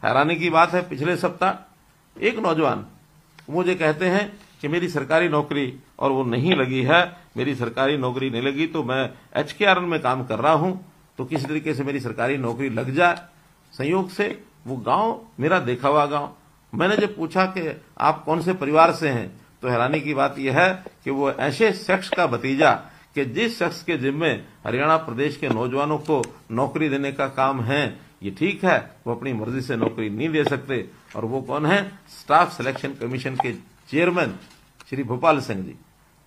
हैरानी की बात है, पिछले सप्ताह एक नौजवान मुझे कहते हैं कि मेरी सरकारी नौकरी और वो नहीं लगी है, मेरी सरकारी नौकरी नहीं लगी तो मैं HKRN में काम कर रहा हूं, तो किस तरीके से मेरी सरकारी नौकरी लग जाए। संयोग से वो गांव मेरा देखा हुआ गांव। मैंने जब पूछा कि आप कौन से परिवार से हैं, तो हैरानी की बात यह है कि वो ऐसे शख्स का भतीजा कि जिस शख्स के जिम्मे हरियाणा प्रदेश के नौजवानों को नौकरी देने का काम है। ये ठीक है, वो अपनी मर्जी से नौकरी नहीं दे सकते, और वो कौन है? स्टाफ सिलेक्शन कमीशन के चेयरमैन श्री भोपाल सिंह जी।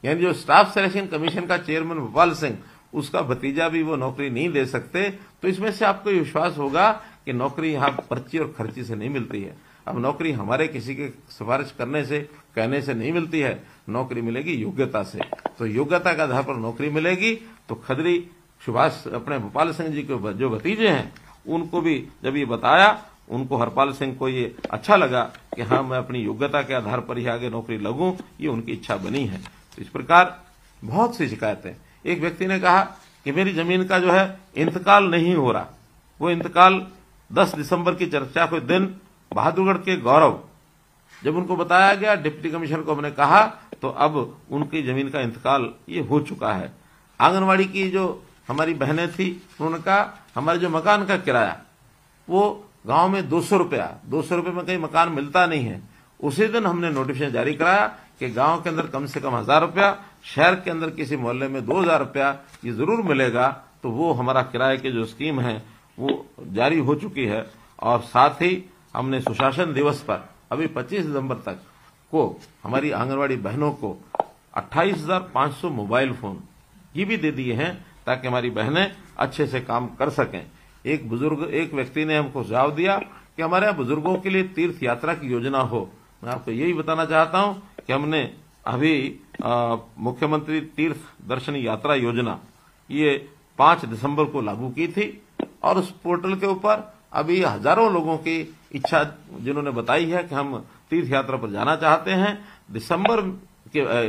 यानी जो स्टाफ सिलेक्शन कमीशन का चेयरमैन भोपाल सिंह, उसका भतीजा भी वो नौकरी नहीं दे सकते। तो इसमें से आपको विश्वास होगा कि नौकरी यहाँ पर्ची और खर्ची से नहीं मिलती है। अब नौकरी हमारे किसी के सिफारिश करने से, कहने से नहीं मिलती है, नौकरी मिलेगी योग्यता से। तो योग्यता के आधार पर नौकरी मिलेगी। तो खदरी सुभाष अपने भोपाल सिंह जी के जो भतीजे हैं, उनको भी जब ये बताया, उनको हरपाल सिंह को ये अच्छा लगा कि हाँ, मैं अपनी योग्यता के आधार पर ही आगे नौकरी लगूं, ये उनकी इच्छा बनी है। तो इस प्रकार बहुत सी शिकायतें। एक व्यक्ति ने कहा कि मेरी जमीन का जो है इंतकाल नहीं हो रहा। वो इंतकाल 10 दिसंबर की चर्चा के दिन बहादुरगढ़ के गौरव, जब उनको बताया गया, डिप्टी कमिश्नर को हमने कहा, तो अब उनकी जमीन का इंतकाल ये हो चुका है। आंगनवाड़ी की जो हमारी बहनें थी, उन्होंने कहा हमारे जो मकान का किराया वो गांव में 200 रुपये में कहीं मकान मिलता नहीं है। उसी दिन हमने नोटिफिकेशन जारी कराया कि गांव के अंदर कम से कम 1000 रुपया, शहर के अंदर किसी मोहल्ले में 2000 रुपया ये जरूर मिलेगा। तो वो हमारा किराए की जो स्कीम है वो जारी हो चुकी है। और साथ ही हमने सुशासन दिवस पर अभी 25 दिसंबर तक को हमारी आंगनवाड़ी बहनों को 28,500 मोबाइल फोन ये भी दे दिए हैं, ताकि हमारी बहनें अच्छे से काम कर सकें। एक व्यक्ति ने हमको सुझाव दिया कि हमारे यहाँ बुजुर्गों के लिए तीर्थ यात्रा की योजना हो। मैं आपको यही बताना चाहता हूं कि हमने अभी मुख्यमंत्री तीर्थ दर्शन यात्रा योजना ये 5 दिसंबर को लागू की थी, और उस पोर्टल के ऊपर अभी हजारों लोगों की इच्छा जिन्होंने बताई है कि हम तीर्थ यात्रा पर जाना चाहते हैं।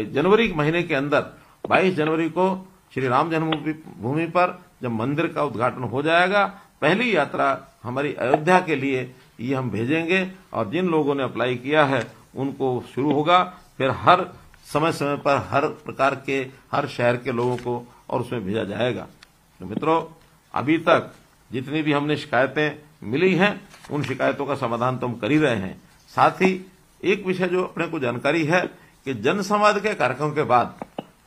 जनवरी महीने के अंदर 22 जनवरी को श्री राम जन्मभूमि पर जब मंदिर का उद्घाटन हो जाएगा, पहली यात्रा हमारी अयोध्या के लिए ये हम भेजेंगे। और जिन लोगों ने अप्लाई किया है उनको शुरू होगा, फिर हर समय समय पर हर प्रकार के हर शहर के लोगों को और उसमें भेजा जाएगा। तो मित्रों, अभी तक जितनी भी हमने शिकायतें मिली हैं, उन शिकायतों का समाधान तो हम कर ही रहे हैं। साथ ही एक विषय जो अपने को जानकारी है कि जनसंवाद के कार्यक्रम के बाद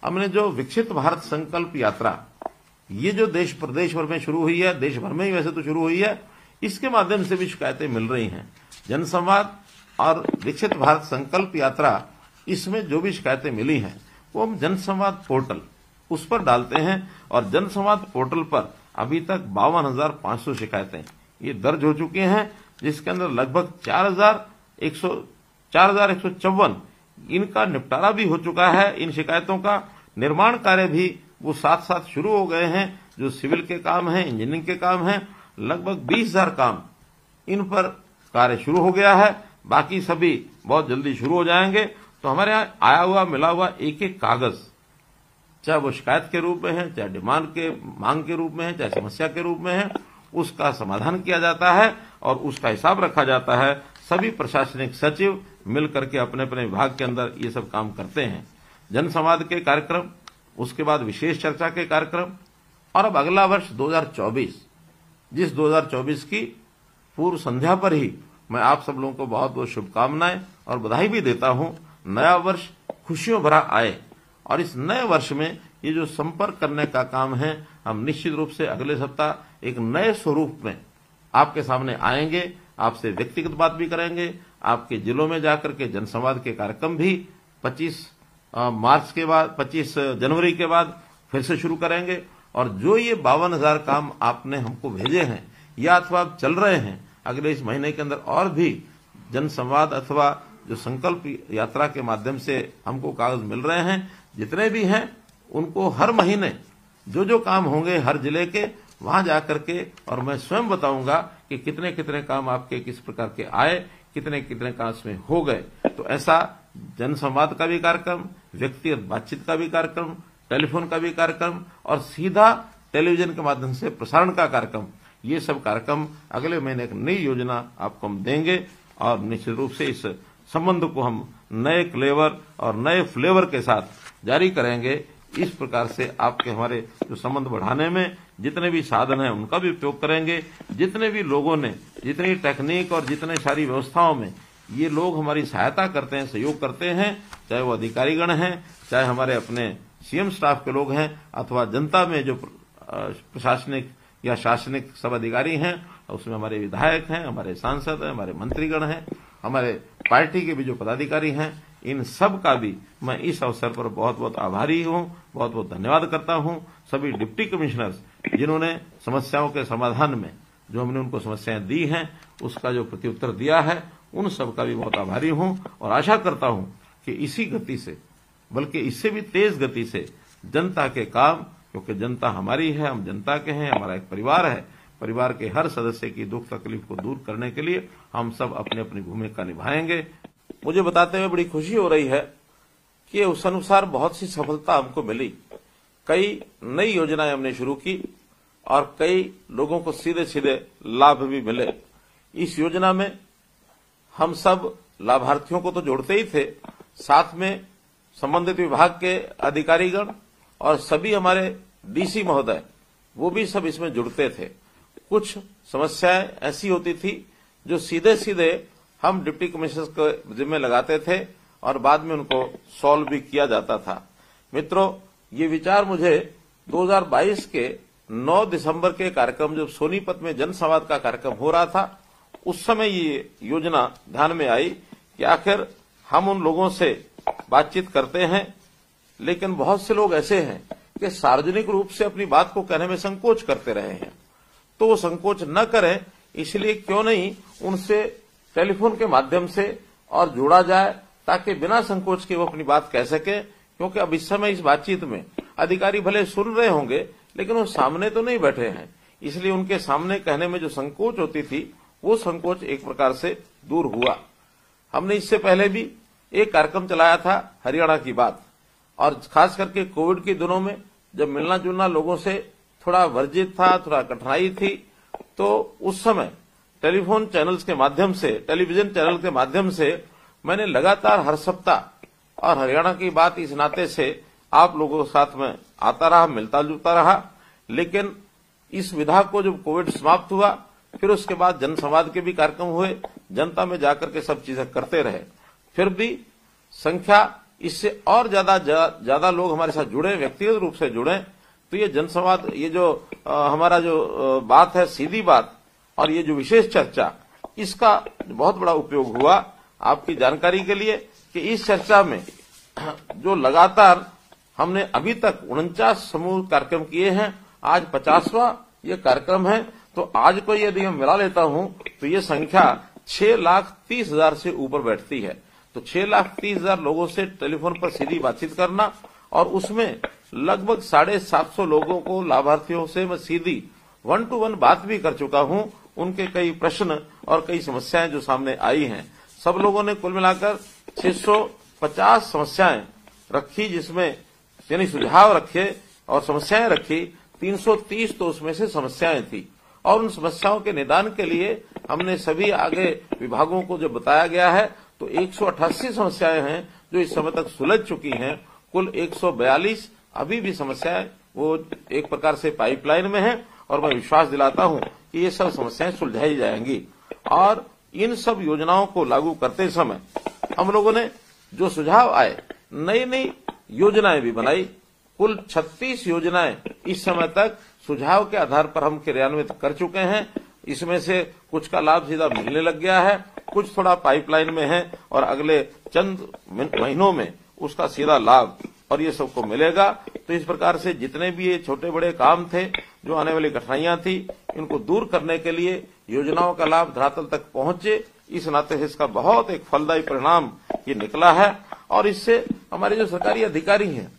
हमने जो विकसित भारत संकल्प यात्रा ये जो देश प्रदेश भर में शुरू हुई है, देश भर में ही वैसे तो शुरू हुई है, इसके माध्यम से भी शिकायतें मिल रही हैं। जनसंवाद और विकसित भारत संकल्प यात्रा, इसमें जो भी शिकायतें मिली हैं वो हम जनसंवाद पोर्टल उस पर डालते हैं। और जनसंवाद पोर्टल पर अभी तक 52,500 शिकायतें ये दर्ज हो चुकी हैं, जिसके अंदर लगभग 4,154 इनका निपटारा भी हो चुका है। इन शिकायतों का निर्माण कार्य भी वो साथ साथ शुरू हो गए हैं। जो सिविल के काम हैं, इंजीनियरिंग के काम हैं, लगभग 20,000 काम इन पर कार्य शुरू हो गया है। बाकी सभी बहुत जल्दी शुरू हो जाएंगे। तो हमारे यहाँ आया हुआ मिला हुआ एक एक कागज, चाहे वो शिकायत के रूप में है, चाहे डिमांड के मांग के रूप में है, चाहे समस्या के रूप में है, उसका समाधान किया जाता है और उसका हिसाब रखा जाता है। सभी प्रशासनिक सचिव मिलकर के अपने अपने विभाग के अंदर ये सब काम करते हैं। जनसंवाद के कार्यक्रम, उसके बाद विशेष चर्चा के कार्यक्रम, और अब अगला वर्ष 2024, जिस 2024 की पूर्व संध्या पर ही मैं आप सब लोगों को बहुत बहुत शुभकामनाएं और बधाई भी देता हूं। नया वर्ष खुशियों भरा आए, और इस नए वर्ष में ये जो संपर्क करने का काम है, हम निश्चित रूप से अगले सप्ताह एक नए स्वरूप में आपके सामने आएंगे। आपसे व्यक्तिगत बात भी करेंगे, आपके जिलों में जाकर के जनसंवाद के कार्यक्रम भी 25 जनवरी के बाद फिर से शुरू करेंगे। और जो ये 52,000 काम आपने हमको भेजे हैं या अथवा आप चल रहे हैं, अगले इस महीने के अंदर और भी जनसंवाद अथवा जो संकल्प यात्रा के माध्यम से हमको कागज मिल रहे हैं, जितने भी हैं, उनको हर महीने जो जो काम होंगे हर जिले के, वहां जाकर के और मैं स्वयं बताऊंगा कि कितने कितने काम आपके किस प्रकार के आए, कितने कितने काम इसमें हो गए। तो ऐसा जनसंवाद का भी कार्यक्रम, व्यक्तिगत बातचीत का भी कार्यक्रम, टेलीफोन का भी कार्यक्रम और सीधा टेलीविजन के माध्यम से प्रसारण का कार्यक्रम, ये सब कार्यक्रम अगले महीने एक नई योजना आपको हम देंगे और निश्चित रूप से इस संबंध को हम नए क्लेवर और नए फ्लेवर के साथ जारी करेंगे। इस प्रकार से आपके हमारे जो संबंध बढ़ाने में जितने भी साधन हैं उनका भी उपयोग करेंगे। जितने भी लोगों ने जितनी टेक्निक और जितने सारी व्यवस्थाओं में ये लोग हमारी सहायता करते हैं, सहयोग करते हैं, चाहे वो अधिकारीगण हैं, चाहे हमारे अपने सीएम स्टाफ के लोग हैं, अथवा जनता में जो प्रशासनिक या शासनिक सब अधिकारी हैं, उसमें हमारे विधायक हैं, हमारे सांसद हैं, हमारे मंत्रीगण हैं, हमारे पार्टी के भी जो पदाधिकारी हैं, इन सब का भी मैं इस अवसर पर बहुत बहुत आभारी हूं, बहुत बहुत धन्यवाद करता हूं। सभी डिप्टी कमिश्नर्स जिन्होंने समस्याओं के समाधान में जो हमने उनको समस्याएं दी हैं उसका जो प्रत्युत्तर दिया है, उन सब का भी बहुत आभारी हूं और आशा करता हूं कि इसी गति से, बल्कि इससे भी तेज गति से जनता के काम, क्योंकि जनता हमारी है, हम जनता के हैं, हमारा एक परिवार है, परिवार के हर सदस्य की दुख तकलीफ को दूर करने के लिए हम सब अपनी अपनी भूमिका निभाएंगे। मुझे बताते हुए बड़ी खुशी हो रही है कि उस अनुसार बहुत सी सफलता हमको मिली। कई नई योजनाएं हमने शुरू की और कई लोगों को सीधे सीधे लाभ भी मिले। इस योजना में हम सब लाभार्थियों को तो जोड़ते ही थे, साथ में संबंधित विभाग के अधिकारीगण और सभी हमारे डीसी महोदय वो भी सब इसमें जुड़ते थे। कुछ समस्याएं ऐसी होती थी जो सीधे सीधे हम डिप्टी कमिश्नर के जिम्मे लगाते थे और बाद में उनको सॉल्व भी किया जाता था। मित्रों, ये विचार मुझे 2022 के 9 दिसंबर के कार्यक्रम जब सोनीपत में जनसंवाद का कार्यक्रम हो रहा था, उस समय ये योजना ध्यान में आई कि आखिर हम उन लोगों से बातचीत करते हैं, लेकिन बहुत से लोग ऐसे हैं कि सार्वजनिक रूप से अपनी बात को कहने में संकोच करते रहे हैं। तो वो संकोच न करें, इसलिए क्यों नहीं उनसे टेलीफोन के माध्यम से और जोड़ा जाए, ताकि बिना संकोच के वो अपनी बात कह सके। क्योंकि अब इस समय इस बातचीत में अधिकारी भले सुन रहे होंगे, लेकिन वो सामने तो नहीं बैठे हैं, इसलिए उनके सामने कहने में जो संकोच होती थी वो संकोच एक प्रकार से दूर हुआ। हमने इससे पहले भी एक कार्यक्रम चलाया था हरियाणा की बात, और खास करके कोविड के दिनों में जब मिलना जुलना लोगों से थोड़ा वर्जित था, थोड़ा कठिनाई थी, तो उस समय टेलीफोन चैनल्स के माध्यम से, टेलीविजन चैनल के माध्यम से मैंने लगातार हर सप्ताह, और हरियाणा की बात इस नाते से आप लोगों के साथ में आता रहा, मिलता जुलता रहा। लेकिन इस विधा को जब कोविड समाप्त हुआ, फिर उसके बाद जनसंवाद के भी कार्यक्रम हुए, जनता में जाकर के सब चीजें करते रहे, फिर भी संख्या इससे और ज्यादा लोग हमारे साथ जुड़े, व्यक्तिगत रूप से जुड़े। तो ये जनसंवाद, ये जो हमारा जो बात है, सीधी बात, और ये जो विशेष चर्चा, इसका बहुत बड़ा उपयोग हुआ। आपकी जानकारी के लिए कि इस चर्चा में जो लगातार हमने अभी तक 49 समूह कार्यक्रम किए हैं, आज 50वां ये कार्यक्रम है। तो आज को यदि मैं मिला लेता हूं तो ये संख्या 6,30,000 से ऊपर बैठती है। तो 6,30,000 लोगों से टेलीफोन पर सीधी बातचीत करना, और उसमें लगभग 750 लोगों को, लाभार्थियों से मैं सीधी 1 to 1 बात भी कर चुका हूं। उनके कई प्रश्न और कई समस्याएं जो सामने आई हैं, सब लोगों ने कुल मिलाकर 650 समस्याएं रखी, जिसमें यानी सुझाव रखे और समस्याएं रखी। 330 तो उसमें से समस्याएं थी, और उन समस्याओं के निदान के लिए हमने सभी आगे विभागों को जो बताया गया है, तो 188 समस्याएं हैं जो इस समय तक सुलझ चुकी हैं। कुल 142 अभी भी समस्याएं वो एक प्रकार से पाइपलाइन में है, और मैं विश्वास दिलाता हूं कि ये सब समस्याएं सुलझाई जाएंगी। और इन सब योजनाओं को लागू करते समय हम लोगों ने जो सुझाव आए, नई नई योजनाएं भी बनाई। कुल 36 योजनाएं इस समय तक सुझाव के आधार पर हम क्रियान्वित कर चुके हैं। इसमें से कुछ का लाभ सीधा मिलने लग गया है, कुछ थोड़ा पाइपलाइन में है, और अगले चंद महीनों में उसका सीधा लाभ और ये सबको मिलेगा। तो इस प्रकार से जितने भी ये छोटे बड़े काम थे, जो आने वाली कठिनाइयां थी, इनको दूर करने के लिए योजनाओं का लाभ धरातल तक पहुंचे, इस नाते से इसका बहुत एक फलदायी परिणाम ये निकला है। और इससे हमारे जो सरकारी अधिकारी हैं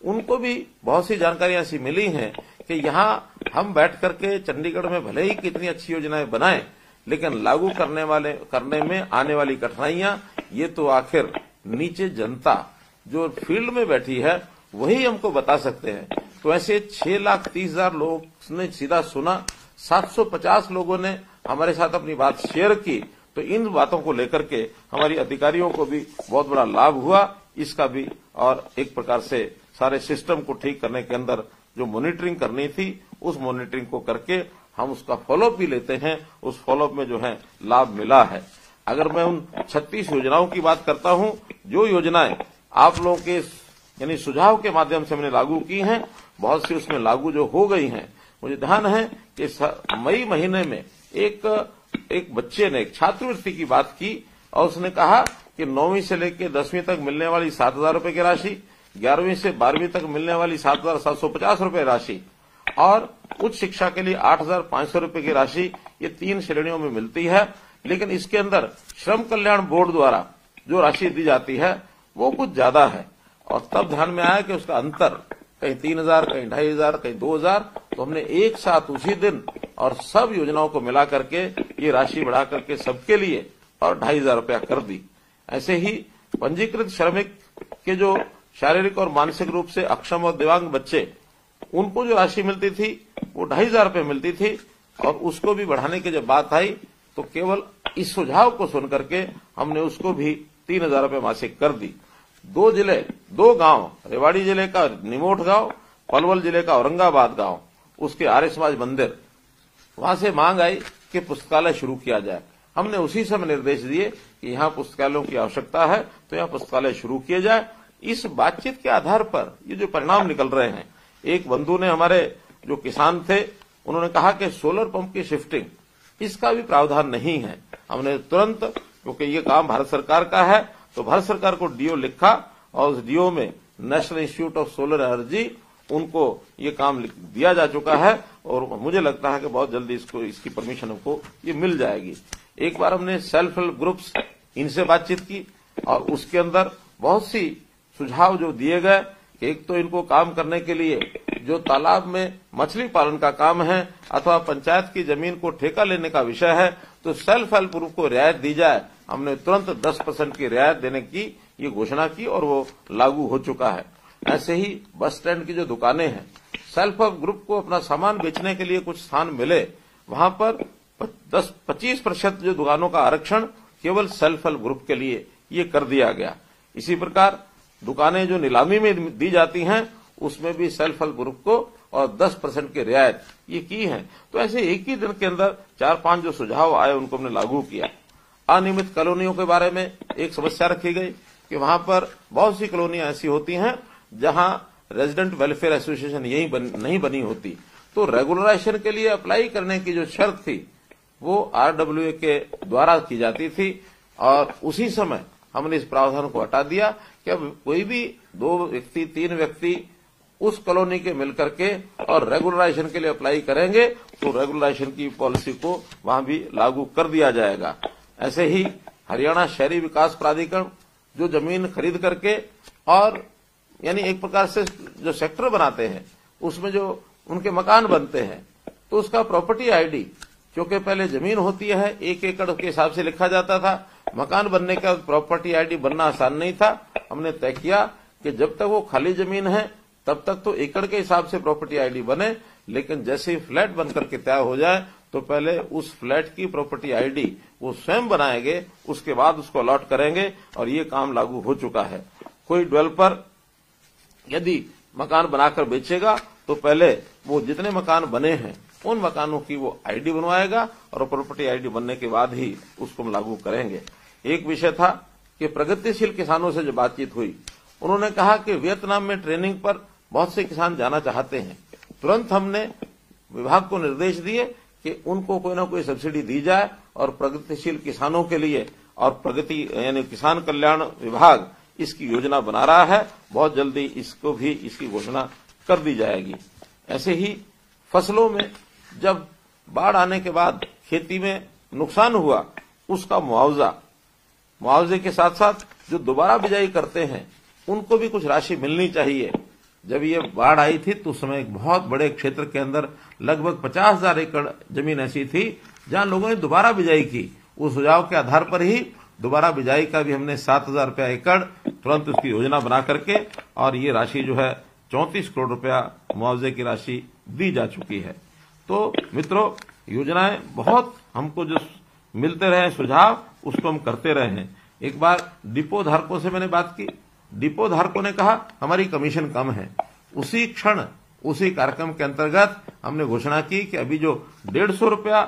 उनको भी बहुत सी जानकारियां ऐसी मिली हैं कि यहाँ हम बैठ करके चंडीगढ़ में भले ही कितनी अच्छी योजनाएं बनाएं, लेकिन लागू करने में आने वाली कठिनाइयां, ये तो आखिर नीचे जनता जो फील्ड में बैठी है वही हमको बता सकते हैं। तो ऐसे 6,30,000 लोग ने सीधा सुना, 750 लोगों ने हमारे साथ अपनी बात शेयर की। तो इन बातों को लेकर के हमारी अधिकारियों को भी बहुत बड़ा लाभ हुआ इसका भी, और एक प्रकार से सारे सिस्टम को ठीक करने के अंदर जो मॉनिटरिंग करनी थी उस मॉनिटरिंग को करके हम उसका फॉलोअप भी लेते हैं, उस फॉलोअप में जो है लाभ मिला है। अगर मैं उन 36 योजनाओं की बात करता हूं, जो योजनाएं आप लोगों के यानी सुझाव के माध्यम से हमने लागू की हैं, बहुत सी उसमें लागू जो हो गई हैं। मुझे ध्यान है कि मई महीने में एक बच्चे ने एक छात्रवृत्ति की बात की और उसने कहा कि 9वीं से लेकर 10वीं तक मिलने वाली 7,000 रुपए की राशि, 11वीं से 12वीं तक मिलने वाली 7,750 रुपए राशि और उच्च शिक्षा के लिए 8,500 रुपए की राशि, ये 3 श्रेणियों में मिलती है। लेकिन इसके अंदर श्रम कल्याण बोर्ड द्वारा जो राशि दी जाती है वो कुछ ज्यादा है, और तब ध्यान में आया कि उसका अंतर कहीं 3,000, कहीं 2,500, कहीं 2,000। तो हमने एक साथ उसी दिन और सब योजनाओं को मिला करके ये राशि बढ़ा करके सबके लिए और 2,500 रुपया कर दी। ऐसे ही पंजीकृत श्रमिक के जो शारीरिक और मानसिक रूप से अक्षम और दिव्यांग बच्चे, उनको जो राशि मिलती थी वो 2,500 रुपये मिलती थी, और उसको भी बढ़ाने की जब बात आई तो केवल इस सुझाव को सुनकर के हमने उसको भी 3,000 रुपये मासिक कर दी। 2 जिले, 2 गांव, रेवाड़ी जिले का निमोट गांव, पलवल जिले का औरंगाबाद गांव, उसके आर्य समाज मंदिर, वहां से मांग आई कि पुस्तकालय शुरू किया जाए। हमने उसी समय निर्देश दिए कि यहां पुस्तकालयों की आवश्यकता है तो यहां पुस्तकालय शुरू किए जाए। इस बातचीत के आधार पर ये जो परिणाम निकल रहे हैं, एक बंधु ने, हमारे जो किसान थे, उन्होंने कहा कि सोलर पंप की शिफ्टिंग इसका भी प्रावधान नहीं है। हमने तुरंत, क्योंकि ये काम भारत सरकार का है, तो भारत सरकार को डीओ लिखा और उस डीओ में national institute of solar energy, उनको ये काम दिया जा चुका है और मुझे लगता है कि बहुत जल्दी इसकी परमिशन हमको ये मिल जाएगी। एक बार हमने सेल्फ हेल्प ग्रुप्स, इनसे बातचीत की और उसके अंदर बहुत सी सुझाव जो दिए गए। एक तो इनको काम करने के लिए जो तालाब में मछली पालन का काम है अथवा पंचायत की जमीन को ठेका लेने का विषय है, तो सेल्फ हेल्प ग्रुप को रियायत दी जाए। हमने तुरंत 10% की रियायत देने की ये घोषणा की और वो लागू हो चुका है। ऐसे ही बस स्टैंड की जो दुकानें हैं, सेल्फ हेल्प ग्रुप को अपना सामान बेचने के लिए कुछ स्थान मिले, वहां पर 10-25% जो दुकानों का आरक्षण केवल सेल्फ हेल्प ग्रुप के लिए ये कर दिया गया। इसी प्रकार दुकानें जो नीलामी में दी जाती हैं उसमें भी सेल्फ हेल्प ग्रुप को और 10% की रियायत ये की है। तो ऐसे एक ही दिन के अंदर 4-5 जो सुझाव आए उनको हमने लागू किया। अनियमित कॉलोनियों के बारे में एक समस्या रखी गई कि वहां पर बहुत सी कॉलोनियां ऐसी होती हैं जहां रेजिडेंट वेलफेयर एसोसिएशन नहीं बनी होती, तो रेगुलराइजेशन के लिए अप्लाई करने की जो शर्त थी वो आरडब्ल्यूए के द्वारा की जाती थी, और उसी समय हमने इस प्रावधान को हटा दिया कि अब कोई भी 2 व्यक्ति 3 व्यक्ति उस कॉलोनी के मिलकर के और रेगुलराइजेशन के लिए अप्लाई करेंगे तो रेगुलराइजेशन की पॉलिसी को वहां भी लागू कर दिया जाएगा। ऐसे ही हरियाणा शहरी विकास प्राधिकरण जो जमीन खरीद करके और यानी एक प्रकार से जो सेक्टर बनाते हैं उसमें जो उनके मकान बनते हैं, तो उसका प्रॉपर्टी आईडी, क्योंकि पहले जमीन होती है 1 एकड़ के हिसाब से लिखा जाता था, मकान बनने का प्रॉपर्टी आईडी बनना आसान नहीं था। हमने तय किया कि जब तक वो खाली जमीन है तब तक तो एकड़ के हिसाब से प्रॉपर्टी आईडी बने, लेकिन जैसे ही फ्लैट बनकर के तैयार हो जाए तो पहले उस फ्लैट की प्रॉपर्टी आईडी वो स्वयं बनाएंगे, उसके बाद उसको अलॉट करेंगे, और ये काम लागू हो चुका है। कोई डेवलपर यदि मकान बनाकर बेचेगा तो पहले वो जितने मकान बने हैं उन मकानों की वो आईडी बनवाएगा और प्रॉपर्टी आईडी बनने के बाद ही उसको हम लागू करेंगे। एक विषय था कि प्रगतिशील किसानों से जो बातचीत हुई, उन्होंने कहा कि वियतनाम में ट्रेनिंग पर बहुत से किसान जाना चाहते हैं। तुरंत हमने विभाग को निर्देश दिए कि उनको कोई ना कोई सब्सिडी दी जाए और प्रगतिशील किसानों के लिए, और प्रगति यानी किसान कल्याण विभाग इसकी योजना बना रहा है, बहुत जल्दी इसको भी इसकी घोषणा कर दी जाएगी। ऐसे ही फसलों में जब बाढ़ आने के बाद खेती में नुकसान हुआ उसका मुआवजे के साथ साथ जो दोबारा बिजाई करते हैं उनको भी कुछ राशि मिलनी चाहिए। जब ये बाढ़ आई थी तो उस समय एक बहुत बड़े क्षेत्र के अंदर लगभग 50,000 एकड़ जमीन ऐसी थी जहां लोगों ने दोबारा बिजाई की। उस सुझाव के आधार पर ही दोबारा बिजाई का भी हमने 7,000 रुपया एकड़ तुरंत उसकी योजना बना करके, और ये राशि जो है 34 करोड़ रुपया मुआवजे की राशि दी जा चुकी है। तो मित्रों, योजनाएं बहुत हमको जो मिलते रहे सुझाव, उसको हम करते रहे हैं। एक बार डिपो धारकों से मैंने बात की, डिपो धारकों ने कहा हमारी कमीशन कम है। उसी क्षण उसी कार्यक्रम के अंतर्गत हमने घोषणा की कि अभी जो 150 रुपया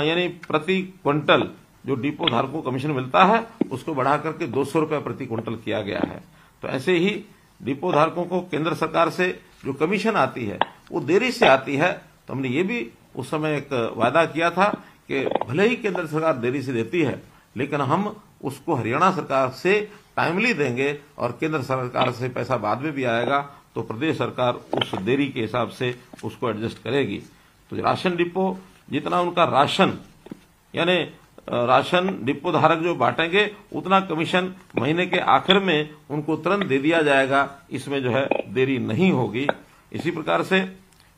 यानी प्रति क्विंटल जो डिपो धारकों को कमीशन मिलता है, उसको बढ़ा करके 200 रुपया प्रति क्विंटल किया गया है। तो ऐसे ही डिपो धारकों को केंद्र सरकार से जो कमीशन आती है वो देरी से आती है। तो हमने ये भी उस समय एक वादा किया था कि भले ही केंद्र सरकार देरी से देती है, लेकिन हम उसको हरियाणा सरकार से टाइमली देंगे और केंद्र सरकार से पैसा बाद में भी आएगा, तो प्रदेश सरकार उस देरी के हिसाब से उसको एडजस्ट करेगी। तो राशन डिपो जितना उनका राशन यानी राशन डिपो धारक जो बांटेंगे, उतना कमीशन महीने के आखिर में उनको तुरंत दे दिया जाएगा। इसमें जो है देरी नहीं होगी। इसी प्रकार से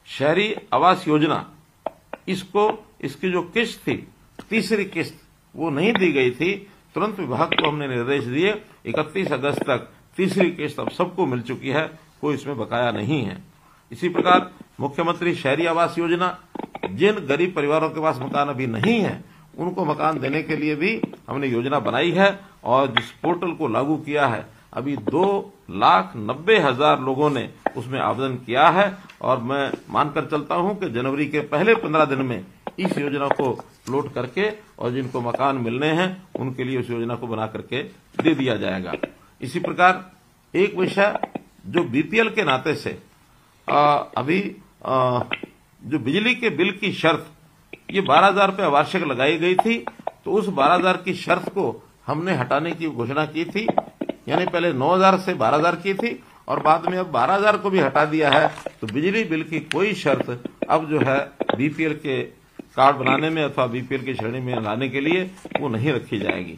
शहरी आवास योजना, इसकी जो किस्त थी, तीसरी किस्त, वो नहीं दी गई थी। तुरंत विभाग को हमने निर्देश दिए, 31 अगस्त तक तीसरी किस्त अब सबको मिल चुकी है, कोई इसमें बकाया नहीं है। इसी प्रकार मुख्यमंत्री शहरी आवास योजना, जिन गरीब परिवारों के पास मकान अभी नहीं है, उनको मकान देने के लिए भी हमने योजना बनाई है और जिस पोर्टल को लागू किया है, अभी 2,90,000 लोगों ने उसमें आवेदन किया है। और मैं मानकर चलता हूं कि जनवरी के पहले 15 दिन में इस योजना को फ्लोट करके और जिनको मकान मिलने हैं उनके लिए उस योजना को बना करके दे दिया जाएगा। इसी प्रकार एक विषय जो बीपीएल के नाते से अभी जो बिजली के बिल की शर्त, ये 12,000 रुपये वार्षिक लगाई गई थी, तो उस 12,000 की शर्त को हमने हटाने की घोषणा की थी। यानी पहले 9,000 से 12,000 की थी और बाद में अब 12,000 को भी हटा दिया है। तो बिजली बिल की कोई शर्त अब जो है बीपीएल के कार्ड बनाने में अथवा बीपीएल की श्रेणी में लाने के लिए वो नहीं रखी जाएगी।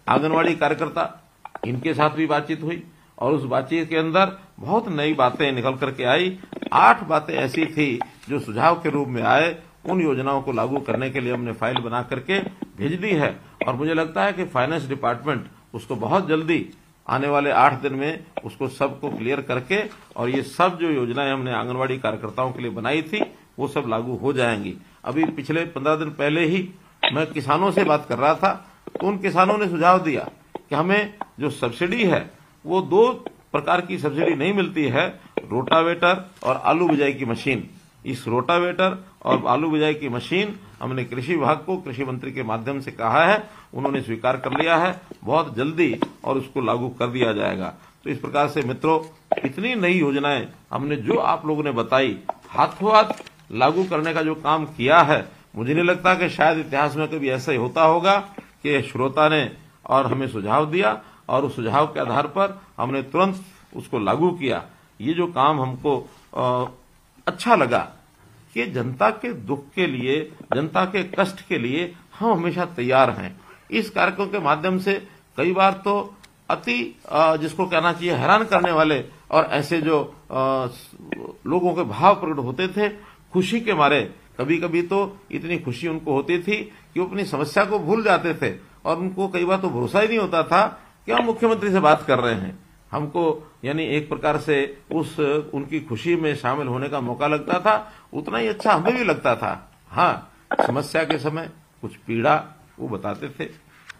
आंगनवाड़ी कार्यकर्ता, इनके साथ भी बातचीत हुई और उस बातचीत के अंदर बहुत नई बातें निकल करके आई। 8 बातें ऐसी थी जो सुझाव के रूप में आए। उन योजनाओं को लागू करने के लिए हमने फाइल बना करके भेज दी है और मुझे लगता है कि फाइनेंस डिपार्टमेंट उसको बहुत जल्दी आने वाले 8 दिन में उसको सबको क्लियर करके और ये सब जो योजनाएं हमने आंगनवाड़ी कार्यकर्ताओं के लिए बनाई थी वो सब लागू हो जाएंगी। अभी पिछले 15 दिन पहले ही मैं किसानों से बात कर रहा था, तो उन किसानों ने सुझाव दिया कि हमें जो सब्सिडी है वो 2 प्रकार की सब्सिडी नहीं मिलती है, रोटावेटर और आलू बिजाई की मशीन। इस रोटावेटर और आलू बिजाई की मशीन हमने कृषि विभाग को कृषि मंत्री के माध्यम से कहा है, उन्होंने स्वीकार कर लिया है बहुत जल्दी और उसको लागू कर दिया जाएगा। तो इस प्रकार से मित्रों, इतनी नई योजनाएं हमने जो आप लोगों ने बताई, हाथों हाथ लागू करने का जो काम किया है, मुझे नहीं लगता कि शायद इतिहास में कभी ऐसा ही होता होगा कि श्रोता ने और हमें सुझाव दिया और उस सुझाव के आधार पर हमने तुरंत उसको लागू किया। ये जो काम हमको अच्छा लगा कि जनता के दुख के लिए, जनता के कष्ट के लिए हम हमेशा तैयार हैं। इस कार्यक्रम के माध्यम से कई बार तो अति जिसको कहना चाहिए हैरान करने वाले और ऐसे जो लोगों के भाव प्रकट होते थे खुशी के मारे, कभी कभी तो इतनी खुशी उनको होती थी कि वो अपनी समस्या को भूल जाते थे और उनको कई बार तो भरोसा ही नहीं होता था कि हम मुख्यमंत्री से बात कर रहे हैं। हमको यानी एक प्रकार से उस उनकी खुशी में शामिल होने का मौका लगता था, उतना ही अच्छा हमें भी लगता था। हाँ, समस्या के समय कुछ पीड़ा वो बताते थे,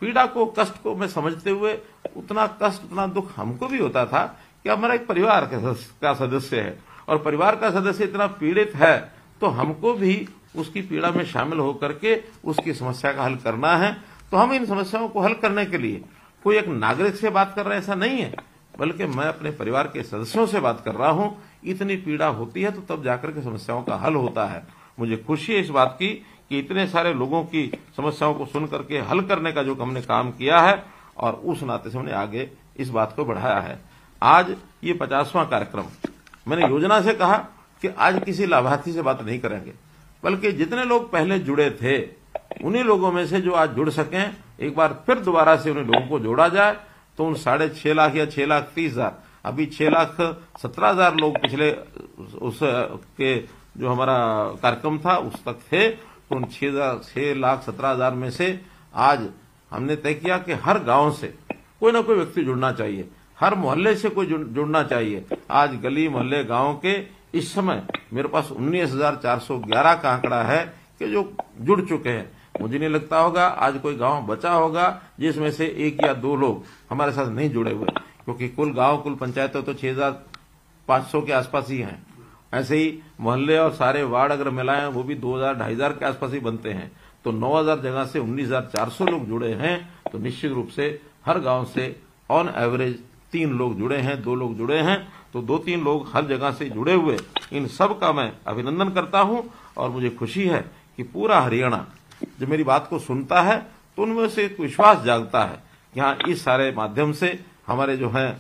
पीड़ा को, कष्ट को मैं समझते हुए उतना कष्ट, उतना दुख हमको भी होता था कि हमारा एक परिवार का सदस्य है और परिवार का सदस्य इतना पीड़ित है तो हमको भी उसकी पीड़ा में शामिल होकर के उसकी समस्या का हल करना है। तो हम इन समस्याओं को हल करने के लिए कोई एक नागरिक से बात कर रहे हैं ऐसा नहीं है, बल्कि मैं अपने परिवार के सदस्यों से बात कर रहा हूं। इतनी पीड़ा होती है तो तब जाकर के समस्याओं का हल होता है। मुझे खुशी है इस बात की कि इतने सारे लोगों की समस्याओं को सुन करके हल करने का जो हमने काम किया है और उस नाते से हमने आगे इस बात को बढ़ाया है। आज ये 50वां कार्यक्रम, मैंने योजना से कहा कि आज किसी लाभार्थी से बात नहीं करेंगे, बल्कि जितने लोग पहले जुड़े थे उन्हीं लोगों में से जो आज जुड़ सकें, एक बार फिर दोबारा से उन्हीं लोगों को जोड़ा जाए। तो उन 6.5 लाख या 6,30,000, अभी 6,17,000 लोग पिछले उस के जो हमारा कार्यक्रम था उस तक थे, तो उन 6,17,000 में से आज हमने तय किया कि हर गांव से कोई ना कोई व्यक्ति जुड़ना चाहिए, हर मोहल्ले से कोई जुड़ना चाहिए। आज गली मोहल्ले गांव के इस समय मेरे पास 19,411 का आंकड़ा है कि जो जुड़ चुके हैं। मुझे नहीं लगता होगा आज कोई गांव बचा होगा जिसमें से 1 या 2 लोग हमारे साथ नहीं जुड़े हुए, क्योंकि कुल गांव कुल पंचायतें तो 6,500 के आसपास ही हैं। ऐसे ही मोहल्ले और सारे वार्ड अगर मिलाएं वो भी 2,000-2,500 के आसपास ही बनते हैं। तो 9,000 जगह से 19,400 लोग जुड़े हैं। तो निश्चित रूप से हर गांव से ऑन एवरेज 3 लोग जुड़े हैं, 2 लोग जुड़े हैं। तो 2-3 लोग हर जगह से जुड़े हुए, इन सब का मैं अभिनंदन करता हूं। और मुझे खुशी है कि पूरा हरियाणा जब मेरी बात को सुनता है तो उनमें से एक विश्वास जागता है कि हाँ, इस सारे माध्यम से हमारे जो है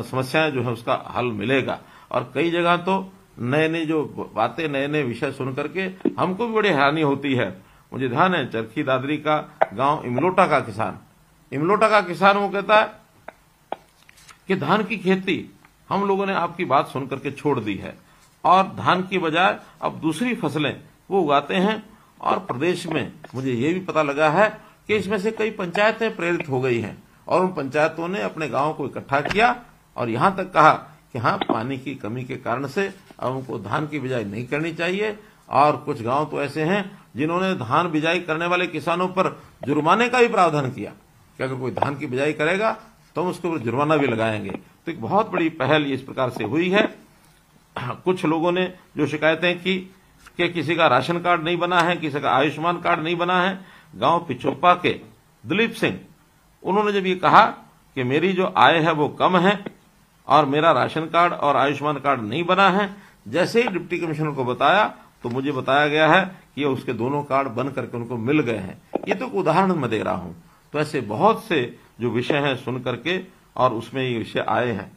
समस्याएं जो है उसका हल मिलेगा। और कई जगह तो नए नए जो बातें, नए नए विषय सुन करके हमको भी बड़ी हैरानी होती है। मुझे ध्यान है चरखी दादरी का गांव इमलोटा का किसान वो कहता है कि धान की खेती हम लोगों ने आपकी बात सुन करके छोड़ दी है और धान की बजाय अब दूसरी फसलें वो उगाते हैं। और प्रदेश में मुझे ये भी पता लगा है कि इसमें से कई पंचायतें प्रेरित हो गई हैं और उन पंचायतों ने अपने गांव को इकट्ठा किया और यहां तक कहा कि हाँ, पानी की कमी के कारण से अब उनको धान की बिजाई नहीं करनी चाहिए। और कुछ गांव तो ऐसे हैं जिन्होंने धान बिजाई करने वाले किसानों पर जुर्माने का भी प्रावधान किया कि अगर कोई धान की बिजाई करेगा तो हम उसके ऊपर जुर्माना भी लगाएंगे। तो एक बहुत बड़ी पहल इस प्रकार से हुई है। कुछ लोगों ने जो शिकायतें की कि किसी का राशन कार्ड नहीं बना है, किसी का आयुष्मान कार्ड नहीं बना है, गांव पिछोपा के दिलीप सिंह, उन्होंने जब ये कहा कि मेरी जो आय है वो कम है और मेरा राशन कार्ड और आयुष्मान कार्ड नहीं बना है, जैसे ही डिप्टी कमिश्नर को बताया तो मुझे बताया गया है कि ये उसके दोनों कार्ड बन करके उनको मिल गए हैं। ये तो उदाहरण मैं दे रहा हूं। तो ऐसे बहुत से जो विषय हैं सुन करके और उसमें ये विषय आए हैं।